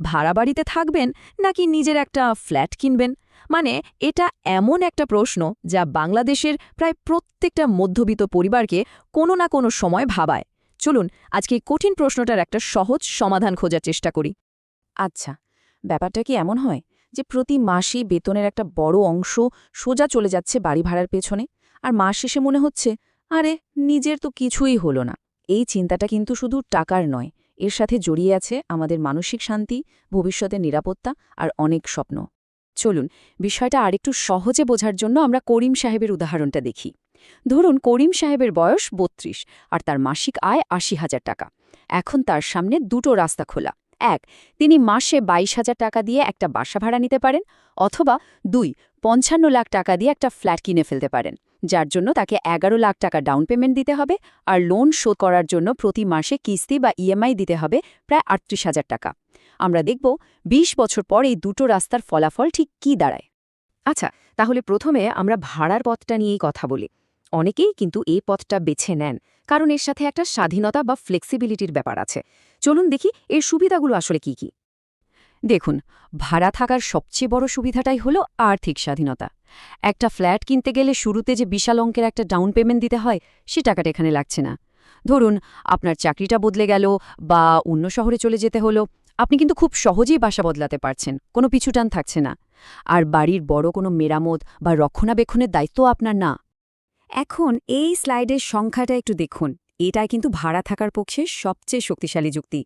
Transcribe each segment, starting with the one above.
ভাড়া বাড়িতে থাকবেন নাকি নিজের একটা ফ্ল্যাট কিনবেন? মানে এটা এমন একটা প্রশ্ন যা বাংলাদেশের প্রায় প্রত্যেকটা মধ্যবিত্ত পরিবারকে কোনো না কোনো সময় ভাবায়। চলুন আজকে এই কঠিন প্রশ্নটার একটা সহজ সমাধান খোঁজার চেষ্টা করি। আচ্ছা, ব্যাপারটা কি এমন হয় যে প্রতি মাসেই বেতনের একটা বড় অংশ সোজা চলে যাচ্ছে বাড়ি ভাড়ার পেছনে, আর মাস শেষে মনে হচ্ছে আরে নিজের তো কিছুই হলো না? এই চিন্তাটা কিন্তু শুধু টাকার নয়, এর সাথে জড়িয়ে আছে আমাদের মানসিক শান্তি, ভবিষ্যতের নিরাপত্তা আর অনেক স্বপ্ন। চলুন বিষয়টা আরেকটু সহজে বোঝার জন্য আমরা করিম সাহেবের উদাহরণটা দেখি। ধরুন করিম সাহেবের বয়স ৩২ আর তার মাসিক আয় ৮০,০০০ টাকা। এখন তার সামনে দুটো রাস্তা খোলা। এক, তিনি মাসে ২২,০০০ টাকা দিয়ে একটা বাসা ভাড়া নিতে পারেন, অথবা ২, ৫৫ লাখ টাকা দিয়ে একটা ফ্ল্যাট কিনে ফেলতে পারেন, যার জন্য তাকে ১১ লাখ টাকা ডাউন পেমেন্ট দিতে হবে আর লোন শোধ করার জন্য প্রতি মাসে কিস্তি বা ইএমআই দিতে হবে প্রায় ৩৮,০০০ টাকা। আমরা দেখব ২০ বছর পর এই দুটো রাস্তার ফলাফল ঠিক কী দাঁড়ায়। আচ্ছা, তাহলে প্রথমে আমরা ভাড়ার পথটা নিয়েই কথা বলি। অনেকেই কিন্তু এই পথটা বেছে নেন কারণ এর সাথে একটা স্বাধীনতা বা ফ্লেক্সিবিলিটির ব্যাপার আছে। চলুন দেখি এর সুবিধাগুলো আসলে কি কি। দেখুন, ভাড়া থাকার সবচেয়ে বড় সুবিধাটাই হলো আর্থিক স্বাধীনতা। একটা ফ্ল্যাট কিনতে গেলে শুরুতে যে বিশাল অঙ্কের একটা ডাউন পেমেন্ট দিতে হয়, সে টাকাটা এখানে লাগছে না। ধরুন আপনার চাকরিটা বদলে গেল বা অন্য শহরে চলে যেতে হলো, আপনি কিন্তু খুব সহজেই বাসা বদলাতে পারছেন, কোনো পিছুটান থাকছে না। আর বাড়ির বড় কোনো মেরামত বা রক্ষণাবেক্ষণের দায়িত্ব আপনার না। এখন এই স্লাইডের সংখ্যাটা একটু দেখুন, এটাই কিন্তু ভাড়া থাকার পক্ষে সবচেয়ে শক্তিশালী যুক্তি।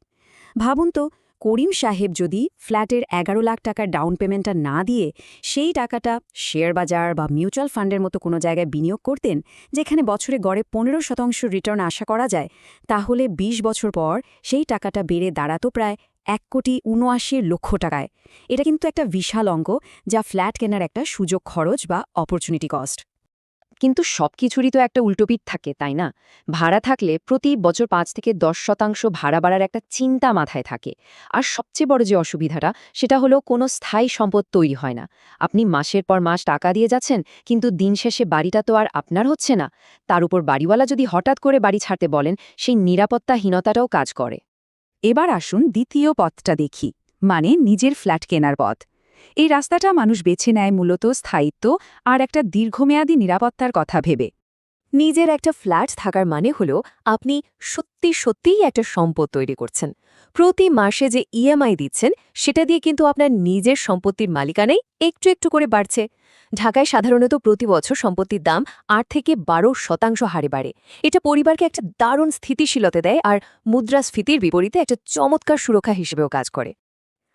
ভাবুন তো, করিম সাহেব যদি ফ্ল্যাটের ১১ লাখ টাকার ডাউন পেমেন্টটা না দিয়ে সেই টাকাটা শেয়ার বাজার বা মিউচুয়াল ফান্ডের মতো কোনো জায়গায় বিনিয়োগ করতেন, যেখানে বছরে গড়ে ১৫% রিটার্ন আশা করা যায়, তাহলে ২০ বছর পর সেই টাকাটা বেড়ে দাঁড়াতো প্রায় ১,৭৯,০০,০০০ টাকায়। এটা কিন্তু একটা বিশাল অঙ্ক, যা ফ্ল্যাট কেনার একটা সুযোগ খরচ বা অপরচুনিটি কস্ট। কিন্তু সবকিছুরই তো একটা উল্টোপিঠ থাকে, তাই না? ভাড়া থাকলে প্রতি বছর ৫ থেকে ১০% ভাড়া বাড়ার একটা চিন্তা মাথায় থাকে। আর সবচেয়ে বড় যে অসুবিধাটা, সেটা হলো কোনো স্থায়ী সম্পদ তৈরি হয় না। আপনি মাসের পর মাস টাকা দিয়ে যাচ্ছেন, কিন্তু দিন শেষে বাড়িটা তো আর আপনার হচ্ছে না। তার উপর বাড়িওয়ালা যদি হঠাৎ করে বাড়ি ছাড়তে বলেন, সেই নিরাপত্তাহীনতাটাও কাজ করে। এবার আসুন দ্বিতীয় পথটা দেখি, মানে নিজের ফ্ল্যাট কেনার পথ। এই রাস্তাটা মানুষ বেছে নেয় মূলত স্থায়িত্ব আর একটা দীর্ঘমেয়াদী নিরাপত্তার কথা ভেবে। নিজের একটা ফ্ল্যাট থাকার মানে হলো আপনি সত্যি সত্যিই একটা সম্পদ তৈরি করছেন। প্রতি মাসে যে ইএমআই দিচ্ছেন সেটা দিয়ে কিন্তু আপনার নিজের সম্পত্তির মালিকানাই একটু একটু করে বাড়ছে। ঢাকায় সাধারণত প্রতি বছর সম্পত্তির দাম ৮ থেকে ১২% হারে বাড়ে। এটা পরিবারকে একটা দারুণ স্থিতিশীলতা দেয় আর মুদ্রাস্ফীতির বিপরীতে একটা চমৎকার সুরক্ষা হিসেবেও কাজ করে।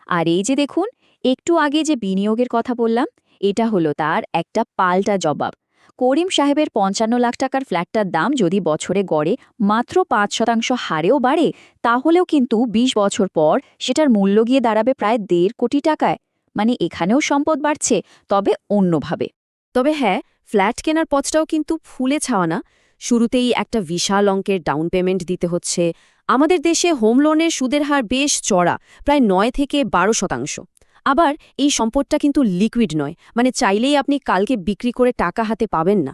আর এই যে দেখুন, একটু আগে যে বিনিয়োগের কথা বললাম, এটা হলো তার একটা পাল্টা জবাব। করিম সাহেবের ৫৫ লাখ টাকার ফ্ল্যাটটার দাম যদি বছরে গড়ে মাত্র ৫% হারেও বাড়ে, তাহলেও কিন্তু ২০ বছর পর সেটার মূল্য গিয়ে দাঁড়াবে প্রায় ১.৫ কোটি টাকায়। মানে এখানেও সম্পদ বাড়ছে, তবে অন্যভাবে। তবে হ্যাঁ, ফ্ল্যাট কেনার পথটাও কিন্তু ফুলে ছাওয়া না। শুরুতেই একটা বিশাল অঙ্কের ডাউন পেমেন্ট দিতে হচ্ছে। আমাদের দেশে হোম লোনের সুদের হার বেশ চড়া, প্রায় ৯ থেকে ১২%। আবার এই সম্পদটা কিন্তু লিকুইড নয়, মানে চাইলেই আপনি কালকে বিক্রি করে টাকা হাতে পাবেন না।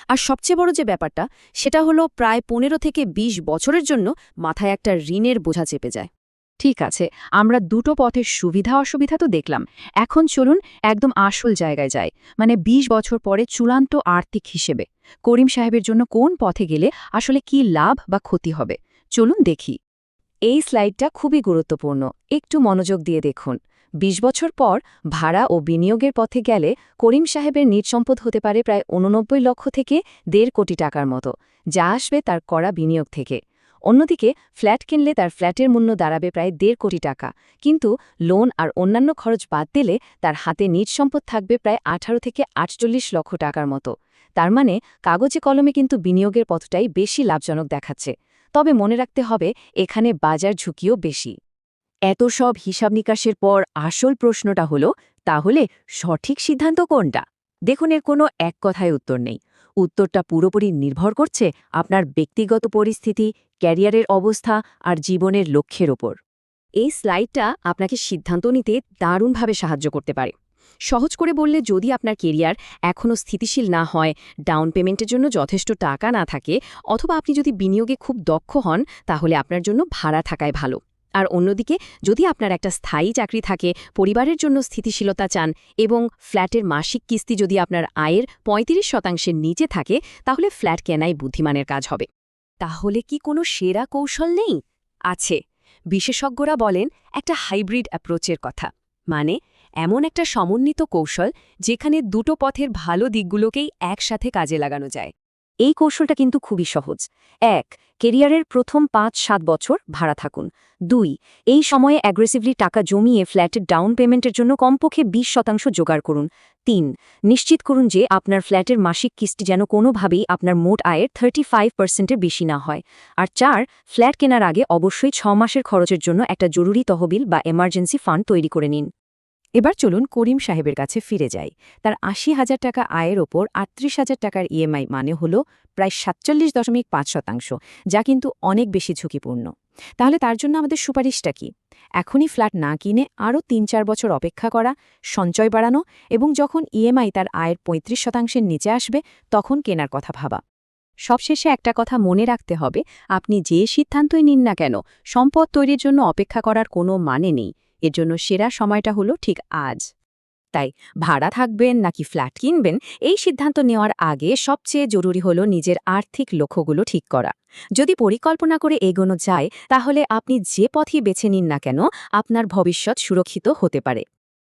আর সবচেয়ে বড় যে ব্যাপারটা, সেটা হলো প্রায় ১৫ থেকে ২০ বছরের জন্য মাথায় একটা ঋণের বোঝা চেপে যায়। ঠিক আছে, আমরা দুটো পথের সুবিধা অসুবিধা তো দেখলাম। এখন চলুন একদম আসল জায়গায় যাই, মানে ২০ বছর পরে চূড়ান্ত আর্থিক হিসেবে করিম সাহেবের জন্য কোন পথে গেলে আসলে কি লাভ বা ক্ষতি হবে। চলুন দেখি। এই স্লাইডটা খুবই গুরুত্বপূর্ণ, একটু মনোযোগ দিয়ে দেখুন। ২০ বছর পর ভাড়া ও বিনিয়োগের পথে গেলে করিম সাহেবের নিট সম্পদ হতে পারে প্রায় ৮৯ লক্ষ থেকে ১.৫ কোটি টাকার মতো, যা আসবে তার করা বিনিয়োগ থেকে। অন্যদিকে ফ্ল্যাট কিনলে তার ফ্ল্যাটের মূল্য দাঁড়াবে প্রায় ১.৫ কোটি টাকা, কিন্তু লোন আর অন্যান্য খরচ বাদ দিলে তার হাতে নিজ সম্পদ থাকবে প্রায় ১৮ থেকে ৪৮ লক্ষ টাকার মতো। তার মানে কাগজে কলমে কিন্তু বিনিয়োগের পথটাই বেশি লাভজনক দেখাচ্ছে। তবে মনে রাখতে হবে, এখানে বাজার ঝুঁকিও বেশি। এত সব হিসাব নিকাশের পর আসল প্রশ্নটা হলো, তাহলে সঠিক সিদ্ধান্ত কোনটা? দেখুন, এর কোনো এক কথায় উত্তর নেই। উত্তরটা পুরোপুরি নির্ভর করছে আপনার ব্যক্তিগত পরিস্থিতি, ক্যারিয়ারের অবস্থা আর জীবনের লক্ষ্যের ওপর। এই স্লাইডটা আপনাকে সিদ্ধান্ত নিতে দারুণভাবে সাহায্য করতে পারে। সহজ করে বললে, যদি আপনার কেরিয়ার এখনও স্থিতিশীল না হয়, ডাউন পেমেন্টের জন্য যথেষ্ট টাকা না থাকে, অথবা আপনি যদি বিনিয়োগে খুব দক্ষ হন, তাহলে আপনার জন্য ভাড়া থাকাই ভালো। আর অন্যদিকে যদি আপনার একটা স্থায়ী চাকরি থাকে, পরিবারের জন্য স্থিতিশীলতা চান এবং ফ্ল্যাটের মাসিক কিস্তি যদি আপনার আয়ের ৩৫% নিচে থাকে, তাহলে ফ্ল্যাট কেনাই বুদ্ধিমানের কাজ হবে। তাহলে কি কোনো সেরা কৌশল নেই? আছে। বিশেষজ্ঞরা বলেন একটা হাইব্রিড অ্যাপ্রোচের কথা, মানে এমন একটা সমন্বিত কৌশল যেখানে দুটো পথের ভালো দিকগুলোকেই একসাথে কাজে লাগানো যায়। এই কৌশলটা কিন্তু খুবই সহজ। ১. কেরিয়ারের প্রথম ৫-৭ বছর ভাড়া থাকুন। ২. এই সময়ে অ্যাগ্রেসিভলি টাকা জমিয়ে ফ্ল্যাটের ডাউন পেমেন্টের জন্য কমপক্ষে ২০% জোগাড় করুন। ৩. নিশ্চিত করুন যে আপনার ফ্ল্যাটের মাসিক কিস্তি যেন কোনোভাবেই আপনার মোট আয়ের 35%-এর বেশি না হয়। আর ৪. ফ্ল্যাট কেনার আগে অবশ্যই ৬ মাসের খরচের জন্য একটা জরুরি তহবিল বা এমার্জেন্সি ফান্ড তৈরি করে নিন। এবার চলুন করিম সাহেবের কাছে ফিরে যাই। তার ৮০,০০০ টাকা আয়ের ওপর ৩৮,০০০ টাকার ইএমআই মানে হল প্রায় ৪৭.৫%, যা কিন্তু অনেক বেশি ঝুঁকিপূর্ণ। তাহলে তার জন্য আমাদের সুপারিশটা কি? এখনই ফ্ল্যাট না কিনে আরও ৩-৪ বছর অপেক্ষা করা, সঞ্চয় বাড়ানো এবং যখন ইএমআই তার আয়ের ৩৫%-এর নিচে আসবে তখন কেনার কথা ভাবা। সবশেষে একটা কথা মনে রাখতে হবে, আপনি যে সিদ্ধান্তই নিন না কেন, সম্পদ তৈরির জন্য অপেক্ষা করার কোনো মানে নেই। এর জন্য সেরা সময়টা হলো ঠিক আজ। তাই ভাড়া থাকবেন নাকি ফ্ল্যাট কিনবেন, এই সিদ্ধান্ত নেওয়ার আগে সবচেয়ে জরুরি হলো নিজের আর্থিক লক্ষ্যগুলো ঠিক করা। যদি পরিকল্পনা করে এগোনো যায়, তাহলে আপনি যে পথই বেছে নিন না কেন, আপনার ভবিষ্যৎ সুরক্ষিত হতে পারে।